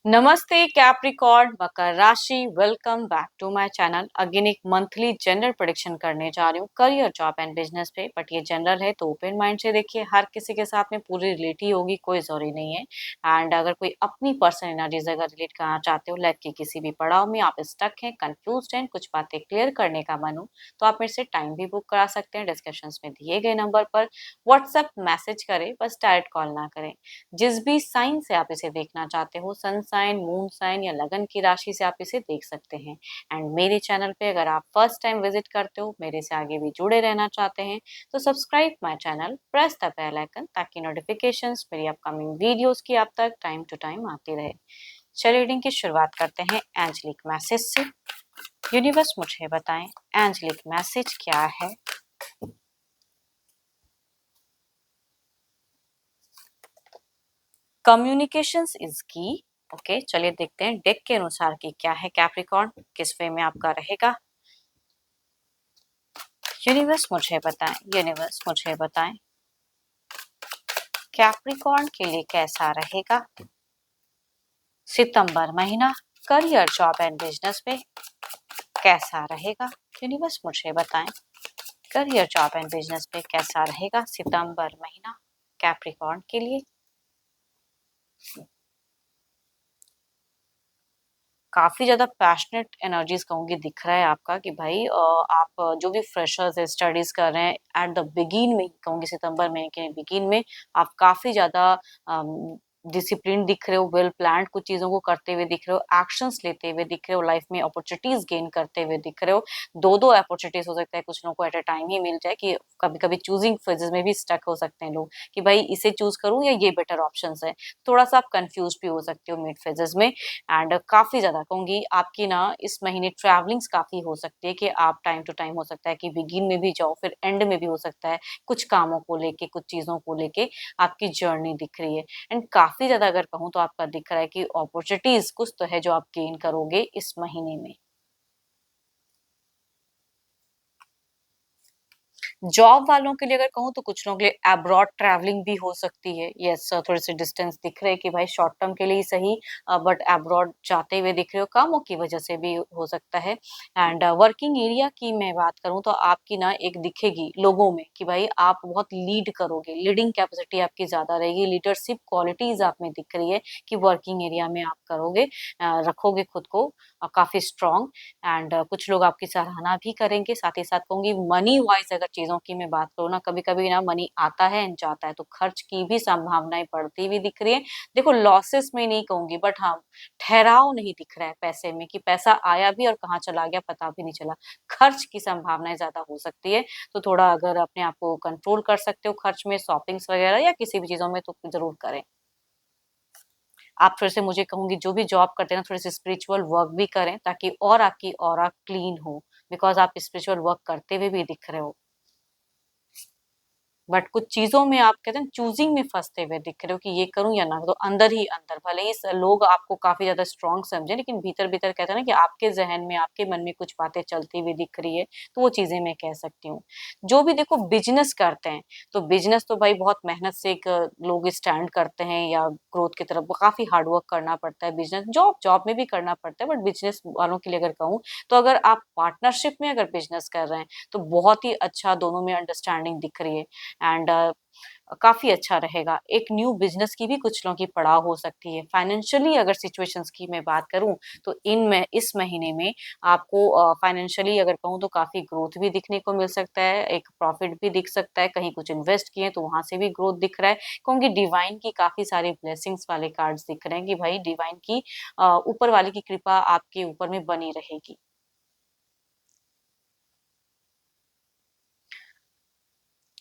नमस्ते कैप्रिकॉर्न मकर राशि। Welcome back to my channel. Again एक मंथली जनरल प्रेडिक्शन करने जा रही हूँ करियर जॉब एंड बिजनेस पे। बट ये जनरल है तो ओपन माइंड से देखिए, हर किसी के साथ में पूरी रिलेट ही होगी, कोई जरूरी नहीं है। एंड अगर कोई अपनी पर्सनल एनर्जीज अगर रिलेट करना चाहते हो, लाइफ के किसी भी पड़ाव में आप स्टक हैं, कंफ्यूज हैं, कुछ बातें क्लियर करने का मन हो, तो आप मेरे से टाइम भी बुक करा सकते हैं। डिस्कशन में दिए गए नंबर पर व्हाट्सएप मैसेज करें, बस डायरेक्ट कॉल ना करें। जिस भी साइन से आप इसे देखना चाहते हो, सन साइन, मून साइन या लगन की राशि से आप इसे देख सकते हैं। एंड मेरे चैनल पे अगर आप फर्स्ट टाइम विजिट करते हो, मेरे से आगे भी जुड़े रहना चाहते हैं, तो subscribe my channel, press the bell icon, ताकि नोटिफिकेशंस मेरी अपकमिंग वीडियोस की आप तक टाइम टू टाइम आती रहे। चलिए रीडिंग की शुरुआत करते हैं एंजलिक मैसेज से। यूनिवर्स मुझे बताएं एंजलिक मैसेज क्या है। कम्युनिकेशंस इज की। ओके, चलिए देखते हैं डेक के अनुसार कि क्या है कैप्रिकॉर्न, किस वे में आपका रहेगा। यूनिवर्स मुझे बताएं, यूनिवर्स मुझे बताएं कैप्रिकॉर्न के लिए कैसा रहेगा सितंबर महीना। करियर जॉब एंड बिजनेस पे कैसा रहेगा। यूनिवर्स मुझे बताएं करियर जॉब एंड बिजनेस पे कैसा रहेगा सितंबर महीना कैप्रिकॉर्न के लिए। काफी ज्यादा पैशनेट एनर्जीज कहूंगी दिख रहा है आपका, कि भाई आप जो भी फ्रेशर्स है, स्टडीज कर रहे हैं, एट द बिगिन में कहूंगी, सितंबर महीने के बिगिन में आप काफी ज्यादा डिसिप्लिन दिख रहे हो, वेल प्लान्ड कुछ चीजों को करते हुए दिख रहे हो, एक्शंस लेते हुए दिख रहे हो, लाइफ में अपॉर्चुनिटीज गेन करते हुए दिख रहे हो। दो दो अपॉर्चुनिटीज हो सकता है कुछ लोगों को एट अ टाइम ही मिल जाए, कि कभी कभी चूजिंग फेजेस में भी स्टक हो सकते हैं लोग, कि भाई इसे चूज करूं या ये बेटर ऑप्शन है। थोड़ा सा आप कंफ्यूज भी हो सकते हो मिड फेजेस में। एंड काफी ज्यादा कहूंगी आपकी ना इस महीने ट्रैवलिंग्स काफी हो सकती है, कि आप टाइम टू टाइम हो सकता है कि बिगिन में भी जाओ, फिर एंड में भी हो सकता है कुछ कामों को लेके, कुछ चीजों को लेके आपकी जर्नी दिख रही है। एंड काफी ज्यादा अगर कहूँ तो आपका दिख रहा है कि अपॉर्चुनिटीज कुछ तो है जो आप गेन करोगे इस महीने में। जॉब वालों के लिए अगर कहूँ तो कुछ लोगों के लिए अब्रॉड ट्रैवलिंग भी हो सकती है। यस, थोड़े से डिस्टेंस दिख रहे हैं कि भाई शॉर्ट टर्म के लिए ही सही, बट अब्रॉड जाते हुए दिख रहे हो, कामों की वजह से भी हो सकता है। एंड वर्किंग एरिया की मैं बात करूँ तो आपकी ना एक दिखेगी लोगों में कि भाई आप बहुत लीड करोगे, लीडिंग कैपेसिटी आपकी ज्यादा रहेगी, लीडरशिप क्वालिटीज आप में दिख रही है कि वर्किंग एरिया में आप करोगे, रखोगे खुद को काफी स्ट्रांग। एंड कुछ लोग आपकी सराहना भी करेंगे। साथ ही साथ कहूंगी मनी वाइज अगर चीजों की मैं बात करूँ ना, कभी कभी ना मनी आता है एंड जाता है, तो खर्च की भी संभावनाएं बढ़ती हुई दिख रही है। देखो लॉसेस में नहीं कहूंगी, बट हाँ, ठहराव नहीं दिख रहा है पैसे में, कि पैसा आया भी और कहाँ चला गया पता भी नहीं चला। खर्च की संभावनाएं ज्यादा हो सकती है, तो थोड़ा अगर अपने आप को कंट्रोल कर सकते हो खर्च में, शॉपिंग्स वगैरह या किसी भी चीजों में, तो जरूर करें। आप थोड़े से मुझे कहूंगी जो भी जॉब करते हैं ना, थोड़े से स्पिरिचुअल वर्क भी करें, ताकि और आपकी ऑरा क्लीन हो, बिकॉज आप स्पिरिचुअल वर्क करते हुए भी दिख रहे हो। बट कुछ चीजों में आप कहते हैं चूजिंग में फंसते हुए दिख रहे हो, कि ये करूं या ना, तो अंदर ही अंदर भले ही लोग आपको काफी ज्यादा स्ट्रांग समझे, लेकिन भीतर भीतर कहते हैं ना कि आपके जहन में, आपके मन में कुछ बातें चलती हुई दिख रही है। तो वो चीजें मैं कह सकती हूँ। जो भी देखो बिजनेस करते हैं, तो बिजनेस तो भाई बहुत मेहनत से एक लोग स्टैंड करते हैं, या ग्रोथ की तरफ काफी हार्डवर्क करना पड़ता है। बिजनेस जॉब जॉब में भी करना पड़ता है, बट बिजनेस वालों के लिए अगर कहूँ, तो अगर आप पार्टनरशिप में अगर बिजनेस कर रहे हैं, तो बहुत ही अच्छा दोनों में अंडरस्टैंडिंग दिख रही है। एंड काफी अच्छा रहेगा। एक न्यू बिजनेस की भी कुछ लोगों की पड़ाव हो सकती है। फाइनेंशियली अगर सिचुएशंस की मैं बात करूं, तो इनमें इस महीने में आपको फाइनेंशियली अगर कहूँ तो काफी ग्रोथ भी दिखने को मिल सकता है, एक प्रॉफिट भी दिख सकता है। कहीं कुछ इन्वेस्ट किए तो वहां से भी ग्रोथ दिख रहा है। कहूंगी डिवाइन की काफी सारे ब्लेसिंग्स वाले कार्ड्स दिख रहे हैं, कि भाई डिवाइन की ऊपर वाले की कृपा आपके ऊपर में बनी रहेगी।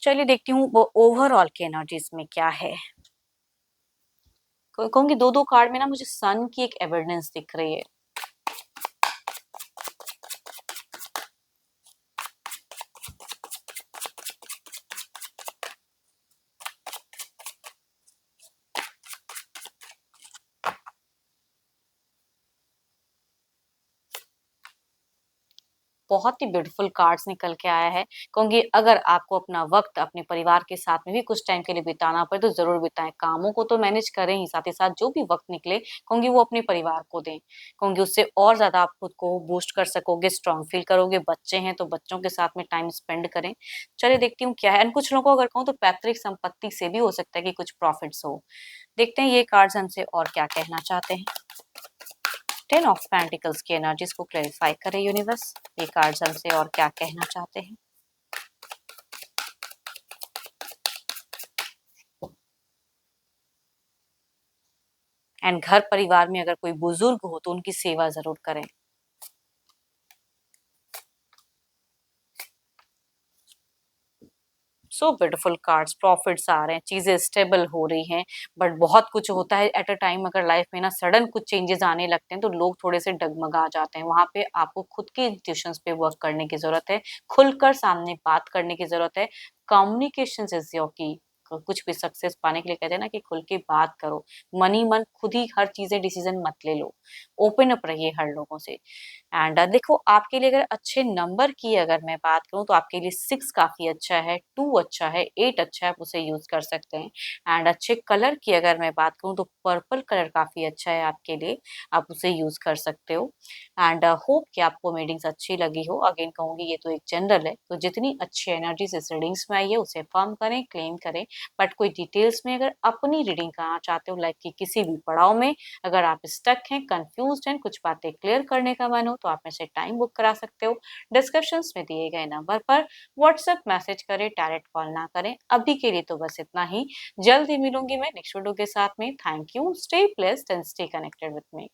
चलिए देखती हूँ वो ओवरऑल के एनर्जीज में क्या है। कहूंगी दो दो कार्ड में ना मुझे सन की एक एविडेंस दिख रही है। बहुत ही ब्यूटीफुल कार्ड्स निकल के आया है। कहूँगी अगर आपको अपना वक़्त अपने परिवार के साथ में भी कुछ टाइम के लिए बिताना पड़े तो ज़रूर बिताएँ। कामों को तो मैनेज करें ही, साथ ही साथ जो भी वक़्त निकले कहूँगी वो अपने परिवार को दें। कहूँगी उससे और ज़्यादा आप खुद को बूस्ट कर सकोगे, स्ट्रॉन्ग फ़ील करोगे। बच्चे हैं तो बच्चों के साथ में टाइम स्पेंड करें। चलिए देखती हूँ क्या है एंड कुछ लोगों को अगर कहूँ तो पैतृक संपत्ति से भी हो सकता है कि कुछ प्रॉफ़िट्स हो। देखते हैं ये कार्ड्स हमसे और क्या कहना चाहते हैं। 10 ऑफ पेंटिकल्स की एनर्जीज को क्लैरिफाई करे यूनिवर्स। ये कार्ड्स हमसे और क्या कहना चाहते हैं। एंड घर परिवार में अगर कोई बुजुर्ग हो तो उनकी सेवा जरूर करें। सो ब्यूटीफुल कार्ड्स, प्रॉफिट्स आ रहे हैं, चीजें स्टेबल हो रही हैं। बट बहुत कुछ होता है एट अ टाइम, अगर लाइफ में ना सडन कुछ चेंजेस आने लगते हैं तो लोग थोड़े से डगमगा जाते हैं। वहां पे आपको खुद के इंस्टीट्यूशंस पे वर्क करने की जरूरत है, खुलकर सामने बात करने की जरूरत है। कम्युनिकेशन इज योर की। कुछ भी सक्सेस पाने के लिए कहते हैं ना कि खुल के बात करो। मन ही मन खुद ही हर चीजें डिसीजन मत ले लो। ओपन अप रहिए हर लोगों से। एंड देखो आपके लिए अगर अच्छे नंबर की अगर मैं बात करूँ तो आपके लिए 6 काफ़ी अच्छा है, 2 अच्छा है, 8 अच्छा है, आप उसे यूज़ कर सकते हैं। एंड अच्छे कलर की अगर मैं बात करूँ तो पर्पल कलर काफ़ी अच्छा है आपके लिए, आप उसे यूज़ कर सकते हो। एंड होप कि आपको रीडिंग्स अच्छी लगी हो। अगेन कहूँगी ये तो एक जनरल है, तो जितनी अच्छी एनर्जीज़ इस रीडिंग्स में आई है उसे अफ़र्म करें, क्लेम करें। बट कोई डिटेल्स में अगर अपनी रीडिंग कराना चाहते हो लाइफ के किसी भी पड़ाव में, अगर आप स्टक हैं, कंफ्यूज्ड हैं, कुछ बातें क्लियर करने का मन हो तो आप मेरे से टाइम बुक करा सकते हो। डिस्क्रिप्शंस में दिए गए नंबर पर व्हाट्सएप मैसेज करें, डायरेक्ट कॉल ना करें। अभी के लिए तो बस इतना ही। जल्द ही मिलूंगी मैं नेक्स्ट वीडियो के साथ में। Thank you, stay blessed and stay connected with me.